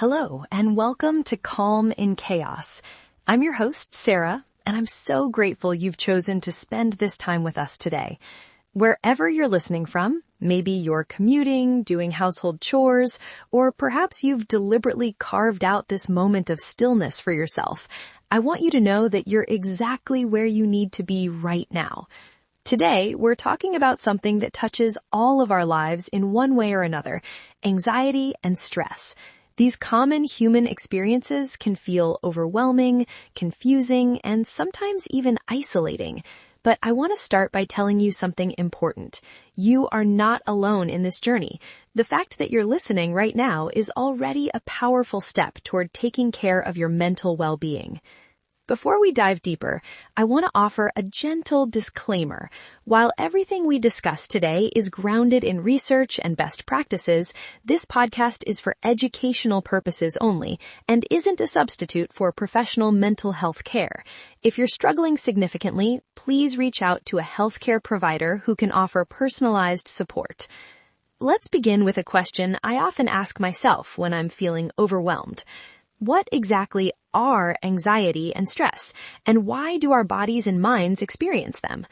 Hello, and welcome to Calm in Chaos. I'm your host, Sarah, and I'm so grateful you've chosen to spend this time with us today. Wherever you're listening from, maybe you're commuting, doing household chores, or perhaps you've deliberately carved out this moment of stillness for yourself, I want you to know that you're exactly where you need to be right now. Today, we're talking about something that touches all of our lives in one way or another: anxiety and stress. These common human experiences can feel overwhelming, confusing, and sometimes even isolating. But I want to start by telling you something important. You are not alone in this journey. The fact that you're listening right now is already a powerful step toward taking care of your mental well-being. Before we dive deeper, I want to offer a gentle disclaimer. While everything we discuss today is grounded in research and best practices, this podcast is for educational purposes only and isn't a substitute for professional mental health care. If you're struggling significantly, please reach out to a healthcare provider who can offer personalized support. Let's begin with a question I often ask myself when I'm feeling overwhelmed. What exactly are anxiety and stress, and why do our bodies and minds experience them?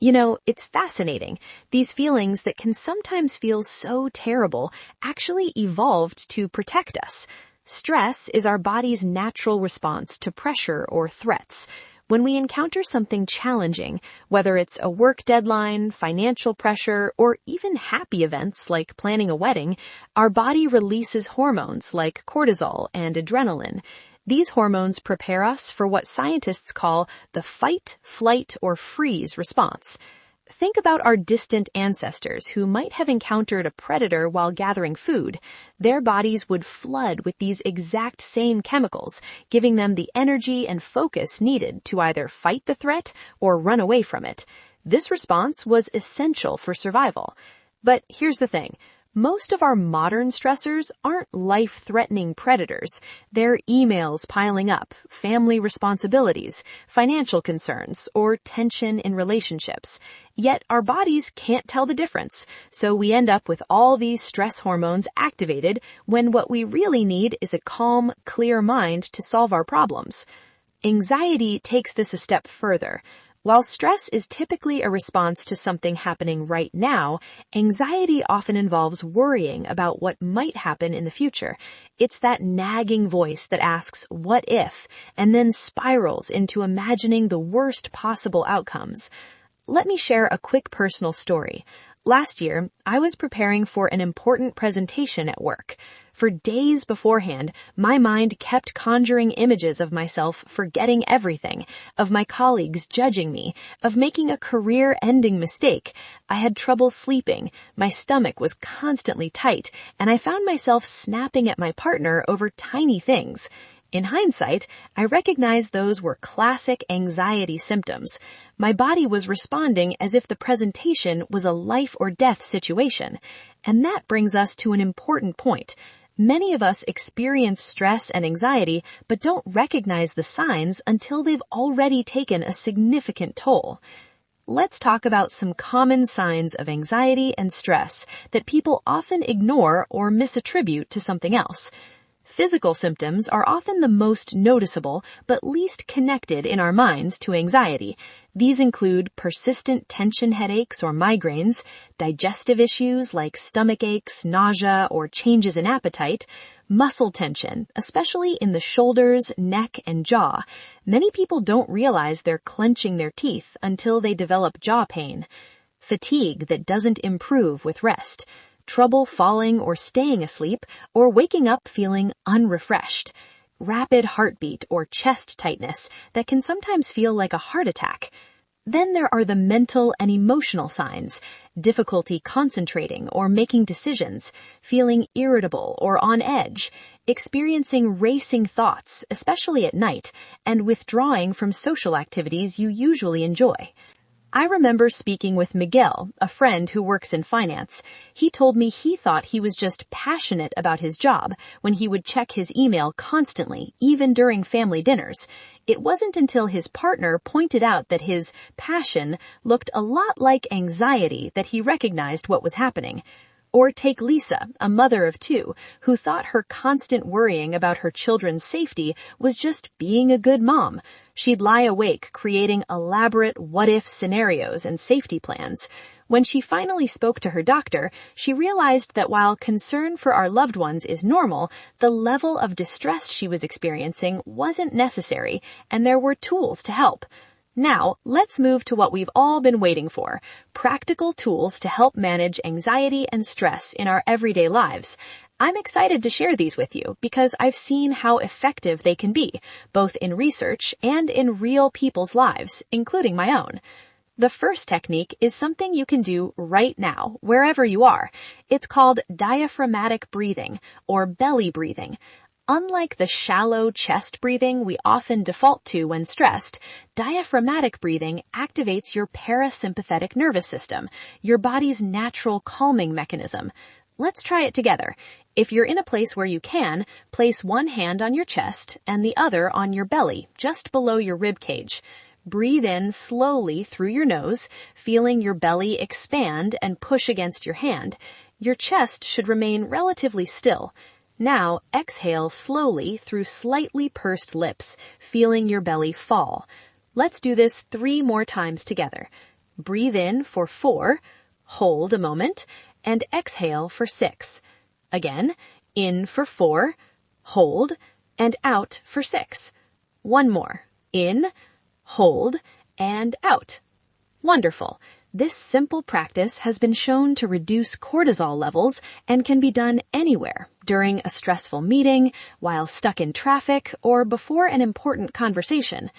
You know, it's fascinating. These feelings that can sometimes feel so terrible actually evolved to protect us. Stress is our body's natural response to pressure or threats. When we encounter something challenging, whether it's a work deadline, financial pressure, or even happy events like planning a wedding, our body releases hormones like cortisol and adrenaline. These hormones prepare us for what scientists call the fight, flight, or freeze response. Think about our distant ancestors who might have encountered a predator while gathering food. Their bodies would flood with these exact same chemicals, giving them the energy and focus needed to either fight the threat or run away from it. This response was essential for survival. But here's the thing. Most of our modern stressors aren't life-threatening predators. They're emails piling up, family responsibilities, financial concerns, or tension in relationships. Yet our bodies can't tell the difference, so we end up with all these stress hormones activated when what we really need is a calm, clear mind to solve our problems. Anxiety takes this a step further. While stress is typically a response to something happening right now, anxiety often involves worrying about what might happen in the future. It's that nagging voice that asks, "What if?" and then spirals into imagining the worst possible outcomes. Let me share a quick personal story. Last year, I was preparing for an important presentation at work. For days beforehand, my mind kept conjuring images of myself forgetting everything, of my colleagues judging me, of making a career-ending mistake. I had trouble sleeping, my stomach was constantly tight, and I found myself snapping at my partner over tiny things. In hindsight, I recognized those were classic anxiety symptoms. My body was responding as if the presentation was a life or death situation. And that brings us to an important point. Many of us experience stress and anxiety, but don't recognize the signs until they've already taken a significant toll. Let's talk about some common signs of anxiety and stress that people often ignore or misattribute to something else. Physical symptoms are often the most noticeable but least connected in our minds to anxiety. These include persistent tension headaches or migraines, digestive issues like stomach aches, nausea, or changes in appetite, muscle tension, especially in the shoulders, neck, and jaw. Many people don't realize they're clenching their teeth until they develop jaw pain. Fatigue that doesn't improve with rest. Trouble falling or staying asleep, or waking up feeling unrefreshed. Rapid heartbeat or chest tightness that can sometimes feel like a heart attack. Then there are the mental and emotional signs: difficulty concentrating or making decisions, feeling irritable or on edge, experiencing racing thoughts, especially at night, and withdrawing from social activities you usually enjoy. I remember speaking with Miguel, a friend who works in finance. He told me he thought he was just passionate about his job when he would check his email constantly, even during family dinners. It wasn't until his partner pointed out that his passion looked a lot like anxiety that he recognized what was happening. Or take Lisa, a mother of two, who thought her constant worrying about her children's safety was just being a good mom. She'd lie awake creating elaborate what-if scenarios and safety plans. When she finally spoke to her doctor, she realized that while concern for our loved ones is normal, the level of distress she was experiencing wasn't necessary, and there were tools to help. Now, let's move to what we've all been waiting for, practical tools to help manage anxiety and stress in our everyday lives. I'm excited to share these with you because I've seen how effective they can be, both in research and in real people's lives, including my own. The first technique is something you can do right now, wherever you are. It's called diaphragmatic breathing, or belly breathing. Unlike the shallow chest breathing we often default to when stressed, diaphragmatic breathing activates your parasympathetic nervous system, your body's natural calming mechanism. Let's try it together. If you're in a place where you can, place one hand on your chest and the other on your belly, just below your rib cage. Breathe in slowly through your nose, feeling your belly expand and push against your hand. Your chest should remain relatively still. Now, exhale slowly through slightly pursed lips, feeling your belly fall. Let's do this 3 more times together. Breathe in for 4, hold a moment, and exhale for 6. Again, in for 4, hold, and out for 6. One more. In, hold, and out. Wonderful. This simple practice has been shown to reduce cortisol levels and can be done anywhere, during a stressful meeting, while stuck in traffic, or before an important conversation.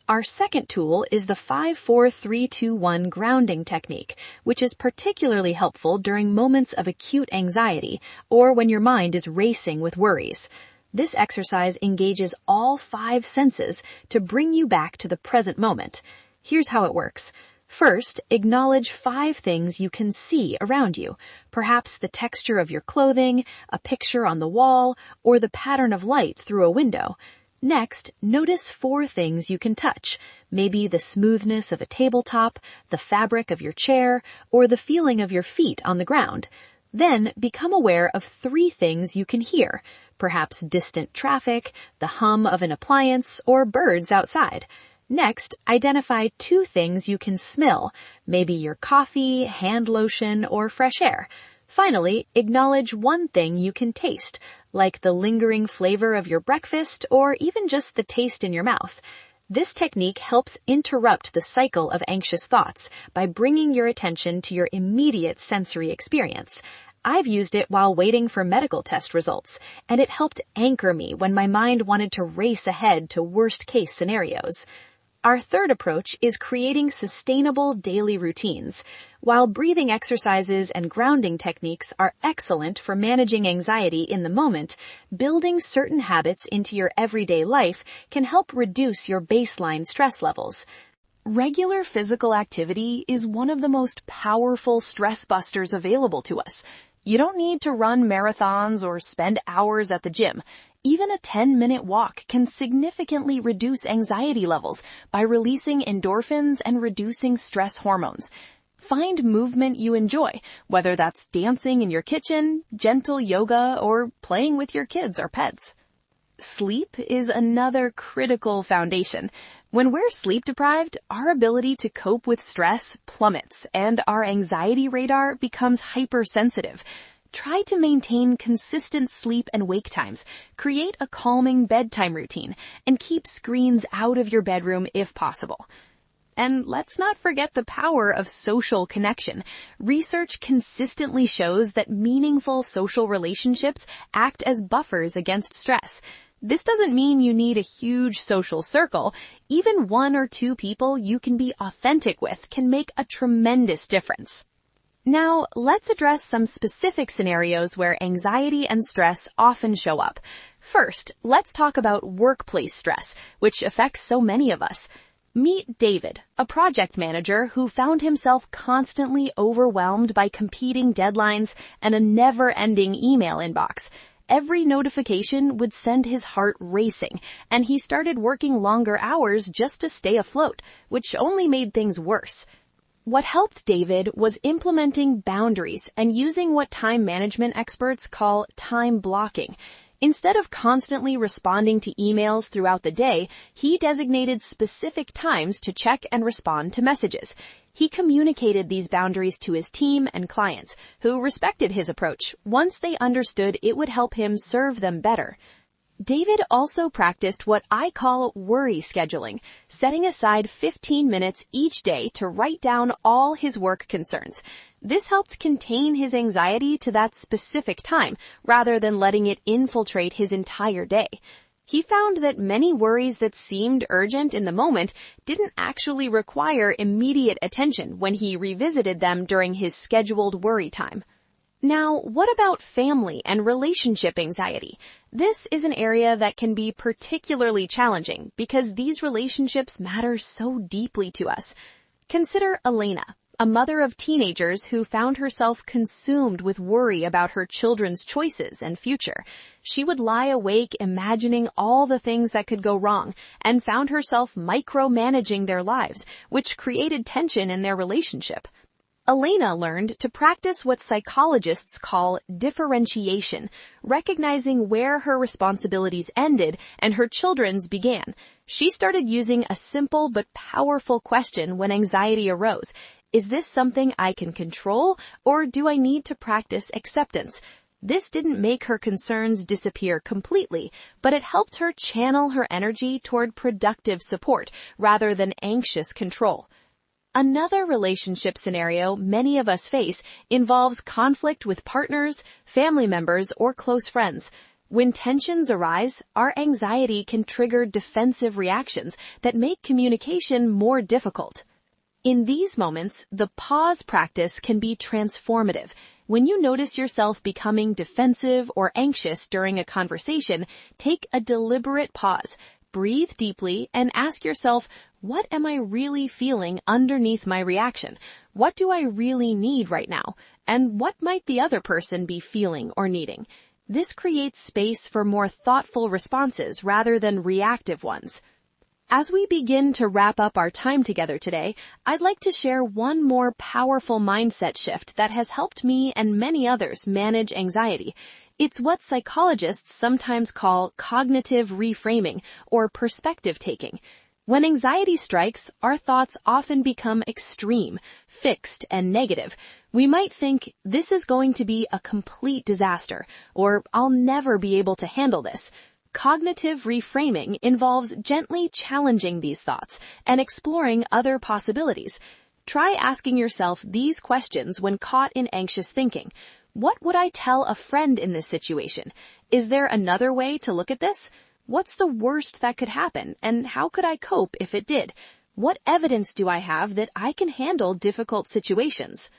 Our second tool is the 5-4-3-2-1 grounding technique, which is particularly helpful during moments of acute anxiety or when your mind is racing with worries. This exercise engages all 5 senses to bring you back to the present moment. Here's how it works. First, acknowledge 5 things you can see around you, perhaps the texture of your clothing, a picture on the wall, or the pattern of light through a window. Next, notice 4 things you can touch, maybe the smoothness of a tabletop, the fabric of your chair, or the feeling of your feet on the ground. Then, become aware of 3 things you can hear, perhaps distant traffic, the hum of an appliance, or birds outside. Next, identify 2 things you can smell, maybe your coffee, hand lotion, or fresh air. Finally, acknowledge 1 thing you can taste, like the lingering flavor of your breakfast or even just the taste in your mouth. This technique helps interrupt the cycle of anxious thoughts by bringing your attention to your immediate sensory experience. I've used it while waiting for medical test results, and it helped anchor me when my mind wanted to race ahead to worst-case scenarios. Our third approach is creating sustainable daily routines. While breathing exercises and grounding techniques are excellent for managing anxiety in the moment, building certain habits into your everyday life can help reduce your baseline stress levels. Regular physical activity is one of the most powerful stress busters available to us. You don't need to run marathons or spend hours at the gym. Even a 10-minute walk can significantly reduce anxiety levels by releasing endorphins and reducing stress hormones. Find movement you enjoy, whether that's dancing in your kitchen, gentle yoga, or playing with your kids or pets. Sleep is another critical foundation. When we're sleep deprived, our ability to cope with stress plummets and our anxiety radar becomes hypersensitive. Try to maintain consistent sleep and wake times, create a calming bedtime routine, and keep screens out of your bedroom if possible. And let's not forget the power of social connection. Research consistently shows that meaningful social relationships act as buffers against stress. This doesn't mean you need a huge social circle. Even 1 or 2 people you can be authentic with can make a tremendous difference. Now, let's address some specific scenarios where anxiety and stress often show up. First, let's talk about workplace stress, which affects so many of us. Meet David, a project manager who found himself constantly overwhelmed by competing deadlines and a never-ending email inbox. Every notification would send his heart racing, and he started working longer hours just to stay afloat, which only made things worse. What helped David was implementing boundaries and using what time management experts call time blocking. Instead of constantly responding to emails throughout the day, he designated specific times to check and respond to messages. He communicated these boundaries to his team and clients, who respected his approach once they understood it would help him serve them better. David also practiced what I call worry scheduling, setting aside 15 minutes each day to write down all his work concerns. This helped contain his anxiety to that specific time, rather than letting it infiltrate his entire day. He found that many worries that seemed urgent in the moment didn't actually require immediate attention when he revisited them during his scheduled worry time. Now, what about family and relationship anxiety? This is an area that can be particularly challenging because these relationships matter so deeply to us. Consider Elena, a mother of teenagers who found herself consumed with worry about her children's choices and future. She would lie awake imagining all the things that could go wrong and found herself micromanaging their lives, which created tension in their relationship. Elena learned to practice what psychologists call differentiation, recognizing where her responsibilities ended and her children's began. She started using a simple but powerful question when anxiety arose. Is this something I can control, or do I need to practice acceptance? This didn't make her concerns disappear completely, but it helped her channel her energy toward productive support rather than anxious control. Another relationship scenario many of us face involves conflict with partners, family members, or close friends. When tensions arise, our anxiety can trigger defensive reactions that make communication more difficult. In these moments, the pause practice can be transformative. When you notice yourself becoming defensive or anxious during a conversation, take a deliberate pause. Breathe deeply and ask yourself, what am I really feeling underneath my reaction? What do I really need right now? And what might the other person be feeling or needing? This creates space for more thoughtful responses rather than reactive ones. As we begin to wrap up our time together today, I'd like to share one more powerful mindset shift that has helped me and many others manage anxiety. It's what psychologists sometimes call cognitive reframing or perspective taking. When anxiety strikes, our thoughts often become extreme, fixed, and negative. We might think, this is going to be a complete disaster, or I'll never be able to handle this. Cognitive reframing involves gently challenging these thoughts and exploring other possibilities. Try asking yourself these questions when caught in anxious thinking. What would I tell a friend in this situation? Is there another way to look at this? What's the worst that could happen, and how could I cope if it did? What evidence do I have that I can handle difficult situations?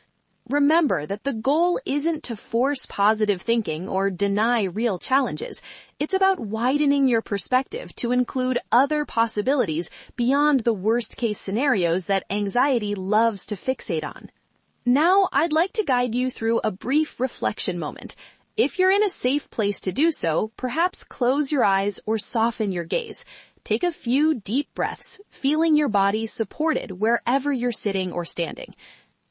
Remember that the goal isn't to force positive thinking or deny real challenges. It's about widening your perspective to include other possibilities beyond the worst-case scenarios that anxiety loves to fixate on. Now, I'd like to guide you through a brief reflection moment. If you're in a safe place to do so, perhaps close your eyes or soften your gaze. Take a few deep breaths, feeling your body supported wherever you're sitting or standing.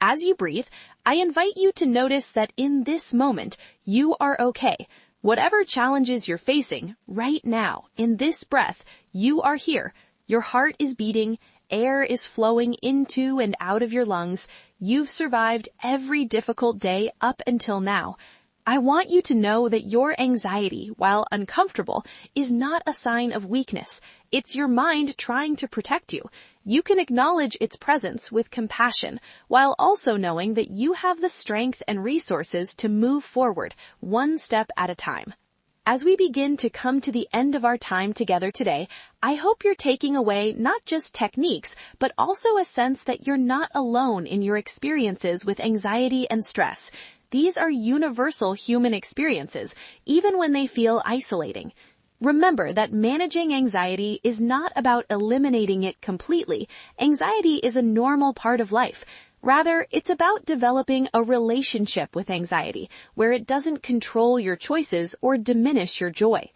As you breathe, I invite you to notice that in this moment, you are okay. Whatever challenges you're facing, right now, in this breath, you are here. Your heart is beating, air is flowing into and out of your lungs. You've survived every difficult day up until now. I want you to know that your anxiety, while uncomfortable, is not a sign of weakness. It's your mind trying to protect you. You can acknowledge its presence with compassion, while also knowing that you have the strength and resources to move forward, one step at a time. As we begin to come to the end of our time together today, I hope you're taking away not just techniques, but also a sense that you're not alone in your experiences with anxiety and stress. These are universal human experiences, even when they feel isolating. Remember that managing anxiety is not about eliminating it completely. Anxiety is a normal part of life. Rather, it's about developing a relationship with anxiety, where it doesn't control your choices or diminish your joy.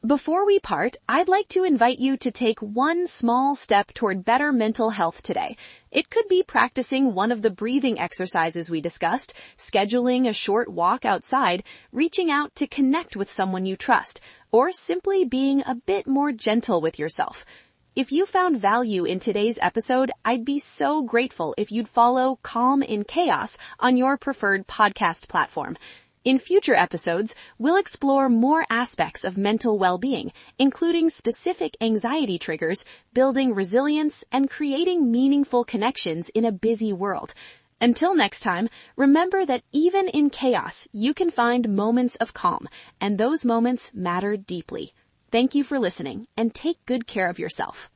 Before we part, I'd like to invite you to take one small step toward better mental health today. It could be practicing one of the breathing exercises we discussed, scheduling a short walk outside, reaching out to connect with someone you trust, or simply being a bit more gentle with yourself. If you found value in today's episode, I'd be so grateful if you'd follow Calm in Chaos on your preferred podcast platform. In future episodes, we'll explore more aspects of mental well-being, including specific anxiety triggers, building resilience, and creating meaningful connections in a busy world. Until next time, remember that even in chaos, you can find moments of calm, and those moments matter deeply. Thank you for listening, and take good care of yourself.